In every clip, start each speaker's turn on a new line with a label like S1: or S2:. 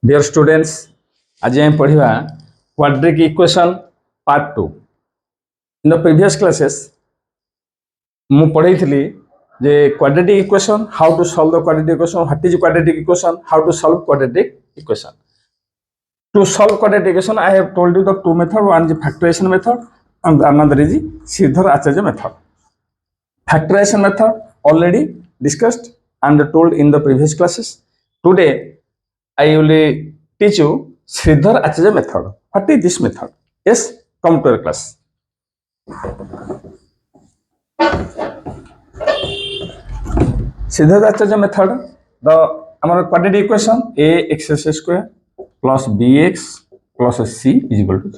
S1: Dear students, आज हम पढ़िबा quadratic equation part 2. In the previous classes, ମୁଁ ପଢ଼େଇଥିଲି ଯେ quadratic equation, how to solve the quadratic equation, what is quadratic equation, how to solve quadratic equation. To solve quadratic equation, I have told you the two methods. One is factorization method and another is Sridhar Acharya method. Factorization method already discussed and told in the previous classes. Today, I will teach you Sridhar Acharya method. What is this method? Yes, come to our class. Sridhar Acharya method, the our quadratic equation ax square plus bx plus c is equal to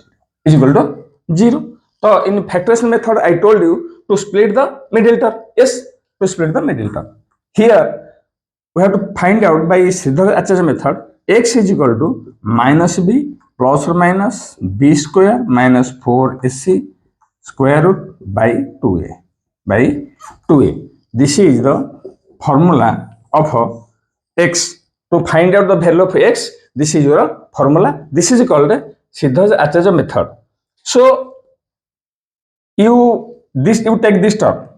S1: 0. So in factorization method, I told you to split the middle term. Yes, to split the middle term. Here we have to find out by Sridhar Acharya method x is equal to minus b plus or minus b square minus 4ac square root by 2a by 2a. This is the formula of x. To find out the value of x, this is your formula. This is called Sridhar Acharya method. So you take this term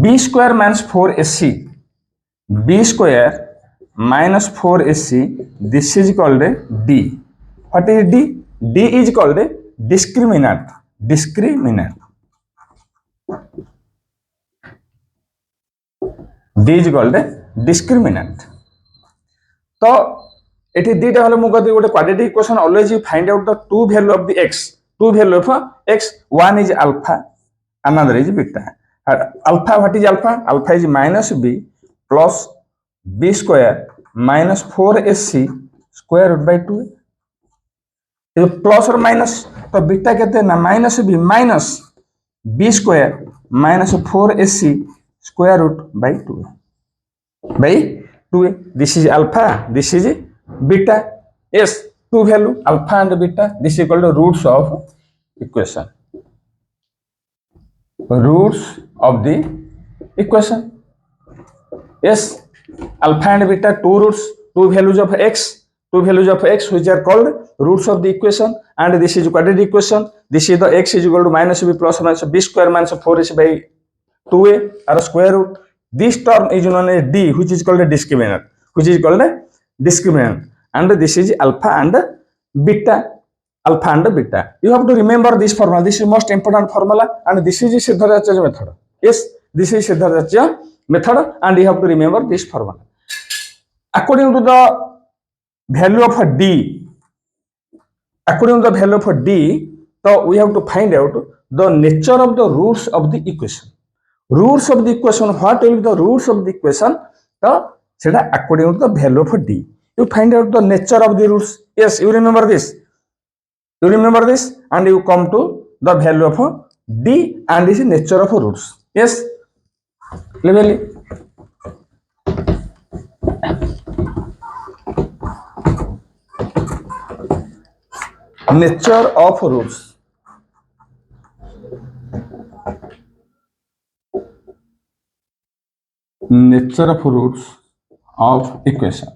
S1: b square minus 4ac, b square minus 4ac, this is called d. What is d? D is called discriminant. D is called discriminant. So it is dita hole mu godi gote quadratic equation, always you find out the two value of the x. Two value of x, one is alpha, another is beta. Alpha, what is alpha? Alpha is minus b plus b square minus 4ac square root by 2. Plus और minus, तो beta कहते हैं ना minus b square minus 4ac square root by 2a. This is alpha, this is beta. Yes, two value alpha and beta. This equal to roots of equation. Roots of the equation. Yes, alpha and beta, two roots, two values of x, which are called roots of the equation, and this is quadratic equation. This is the x is equal to minus b plus minus b square minus 4ac by 2a or square root. This term is known as d, which is called a discriminant, and this is alpha and beta. You have to remember this formula. This is most important formula, and this is Sridhar Acharya method. Yes, this is Sridhar Acharya method, and you have to remember this formula. According to the value of d, so we have to find out the nature of the roots of the equation. Roots of the equation, what will be the roots of the equation? So according to the value of d, you find out the nature of the roots. Yes, you remember this, and you come to the value of d and this is nature of roots. Yes, clearly. Nature of roots. Nature of roots of equation.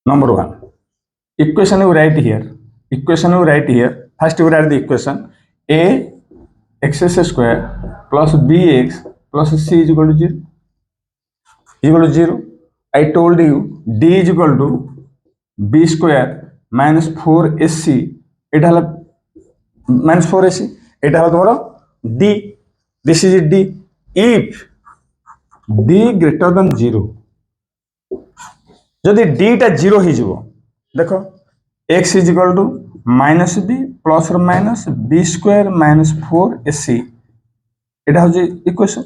S1: Number one, equation you write here. First you write the equation a x square plus bx plus c is equal to 0. I told you d is equal to b square minus 4ac, এটা হলো minus 4ac, এটা হলো তোমার d. This is d. If d greater than 0, যদি d টা 0 হয়ে যাব, দেখো x is equal to minus b plus or minus b square minus 4ac, এটা হচ্ছে ইকুয়েশন.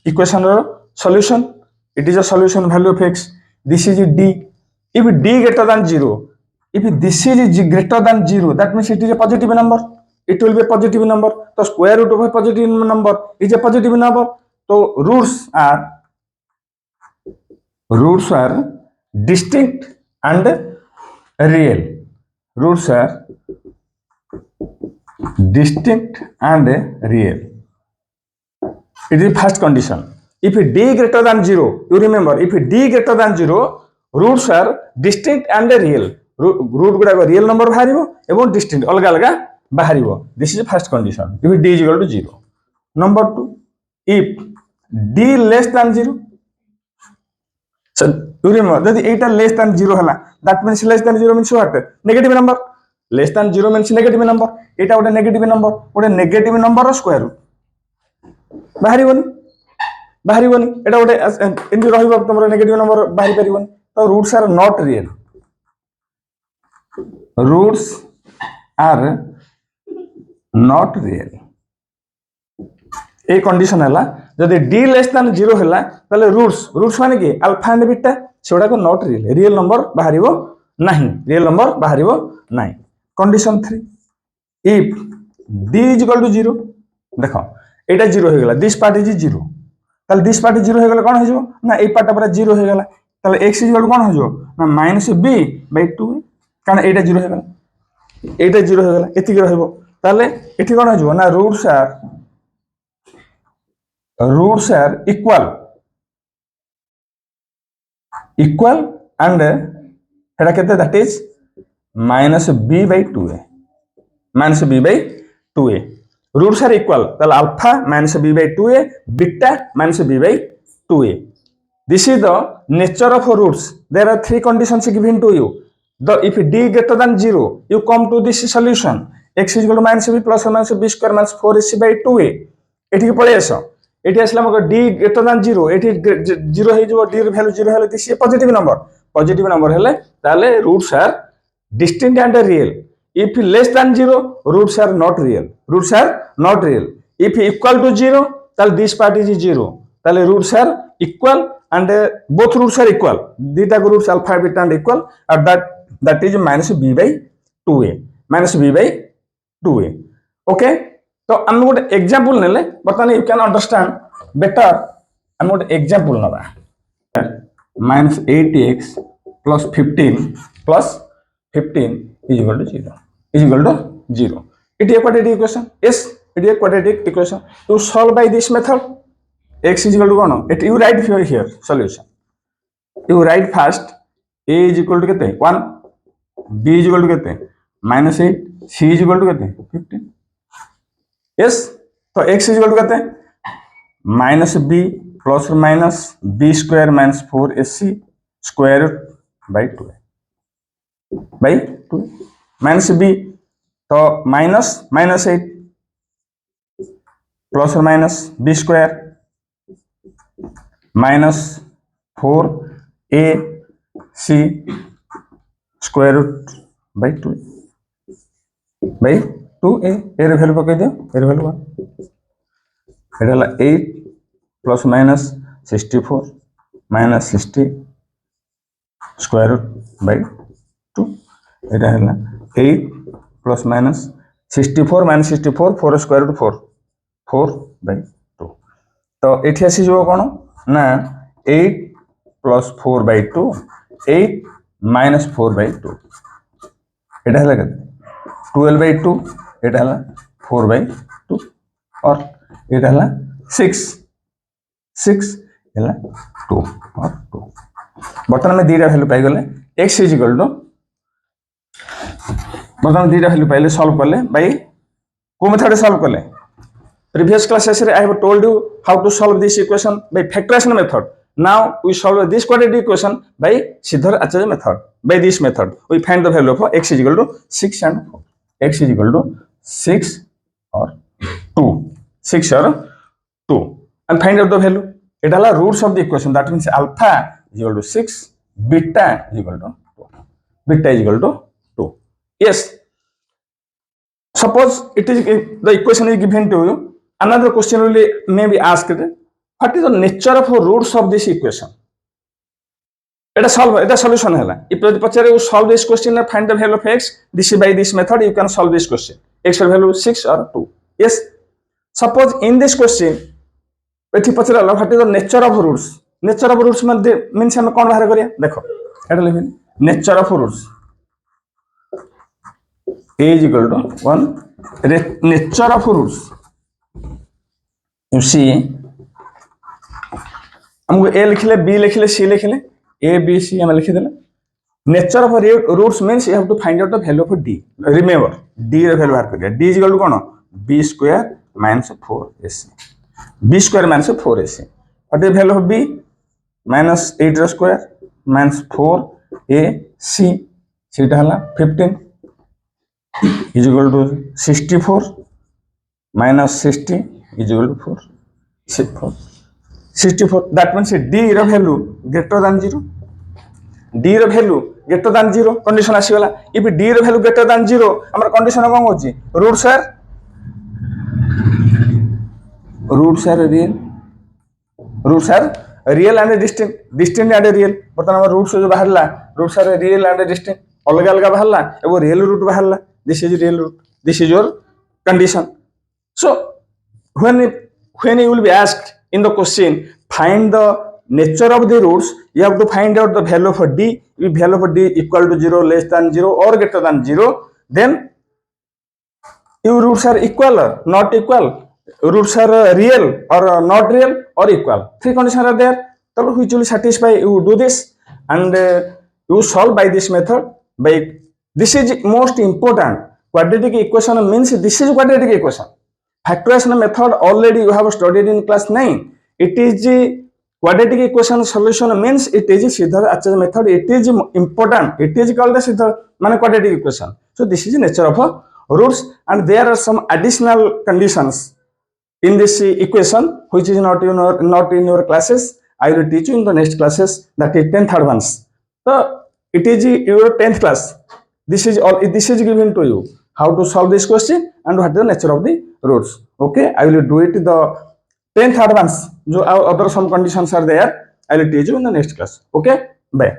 S1: ইকুয়েশনের solution. It is a solution value of x. This is d. If d greater than 0, if this is greater than 0, that means it is a positive number. It will be a positive number. So square root of a positive number is a positive number. So roots are distinct and real. Roots are distinct and real. It is the first condition. if d greater than 0, you remember, if d greater than 0, roots are distinct and real. root गुड़ा real number बाहरिबो एवं distinct अलग अलग बाहरिबो. This is the first condition. If d is equal to 0. Number 2, if d less than 0, so you remember that eta less than 0 hela, that means less than 0 means what? Negative number. Less than 0 means negative number. Eta ଗୋଟେ negative number, ଗୋଟେ negative number ର square root ବାହାରିବନି ଏଟା ଗୋଟେ ଏମିତି ରହିବ, ତମର negative number ବାହାରି ପାରିବନି. ତ roots are not real. Roots are not real. এই কন্ডিশন ହେଲା যদি d লেস দ্যান 0 ହେଲା তাহলে ରୁଟ୍ସ ମାନେ কি আলফা এন্ড বিটা সেগুড়াକୁ নট রিয়েল নম্বর বাহারিব ନାହିଁ, ନାହିଁ. Condition 3, if d is equal to 0, দেখো এটা 0 হয়ে গেল, দিস পার্ট ইজ 0, তাহলে দিস পার্ট 0 হয়ে গেলে কোন হয়ে যাব না এই পার্টটা পুরো 0 হয়ে গেল, তাহলে x ইজ ইকুয়াল টু কোন হয়ে যাব না -b/2, কারণ এটা 0 হয়ে গেল, এটা 0 হয়ে গেল, এতিকি রহিব. তাহলে এটি কোন হয়ে যাব না রুটস আর ইকুয়াল and এটা কেতে that is -b/2a. Roots are equal. The alpha -b/2a, beta -b/2a. This is the nature of roots. There are 3 conditions given to you. If d greater than 0, you come to this solution. X is equal to -b plus or minus b square minus 4ac/2a. এটিকে পড়ে আসো, এটি আসলে আমাকে d greater than 0, এটি 0 হয়ে যাব, d এর ভ্যালু 0 হলে দিস পজিটিভ নম্বর হলে তাহলে roots are distinct and real. If less than 0, roots are not real. If equal to 0, then this part is 0. Then roots are equal and both roots are equal. Theta roots alpha beta and equal, and that is -b/2a. Okay. So I'm going to example nele, but then you can understand better. I'm going to example naba. -8x plus 15 is equal to 0. It is a quadratic equation. Yes, it is a quadratic equation. You solve by this method. X is equal to 1. You write here solution. You write first a is equal to 1, b is equal to -8, c is equal to 15. Yes, so x is equal to -b plus or minus b square minus 4ac square root by 2 minus b, तो -8 plus or minus b square minus 4ac square root by 2a. এর value পকাই দিও, এর value 1. এটা হলো 8 plus minus 64 minus 60 square root by 2. এটা হলো 8 plus minus 64 minus 64 4 square root 4/2. तो এটি আসি যাব কোন না 8 plus 4/2, 8 minus 4/2. এটা হলো 12/2, এটা হলো 4/2, और এটা হলো 6 ହେଲା 2 और 2. বর্তমানে আমি দুইটা ভ্যালু পাই গলে x is equal to, বর্তমানে দুইটা ভ্যালু পাইলে সলভ করলে বাই কোন মেথডে সলভ করলে previous classes I have told you how to solve this equation by factorization method. Now we solve this quadratic equation by Siddhar Acharya method. By this method we find the value of x is equal to 6 and 4. X is equal to 6 or 2 and find out the value. It is the roots of the equation. That means alpha is equal to 6, beta is equal to 2. Yes. Suppose it is the equation is given to you. Another question will may be asked. What is the nature of roots of this equation? It solution hela. If you solve this question and find the value of x, this is by this method you can solve this question. X value 6 or 2. Yes. Suppose in this question, what is the nature of roots? Nature of roots means हम कौन बाहर करिया देखो एटा लिखिन nature of roots a is equal to 1 nature of roots. You see हमको ए लिखले B लिखले सी लिखले ए B C हम लिखिदेले nature of roots means you have to find out the value of D remember D रे वैल्यू बाहर करिया D is equal to कोन B square minus 4ac B square minus 4ac what is value of B minus 8 रो square minus 4ac सीटा हला 15 is equal to 64 minus 60 is equal to 64 that means d ର value greater than 0 d ର value greater than 0 condition आसीगला if d ର value greater than 0 हमर condition कोन होची roots are real and distinct and real बर्तमान हमर roots जो बाहरला roots are real and distinct अलग अलग बाहरला एगो real root बाहरला this is real root this is your condition so when you will be asked in the question find the nature of the roots you have to find out the value of d if value of d equal to 0 less than 0 or greater than 0 then your roots are equal or not equal roots are real or not real or equal three conditions are there so which will satisfy you do this and you solve by this method by this is most important quadratic equation means this is quadratic equation factorization method already you have studied in class 9 it is quadratic equation solution means it is Sridhar Acharya method it is important it is called the Sridhar mane quadratic equation so this is nature of roots and there are some additional conditions in this equation which is not in your classes I will teach you in the next classes that is 10th advance so it is your 10th class this is given to you how to solve this question and what is the nature of the roots okay I will do it in the 10th advance jo other some conditions are there I will teach you in the next class okay bye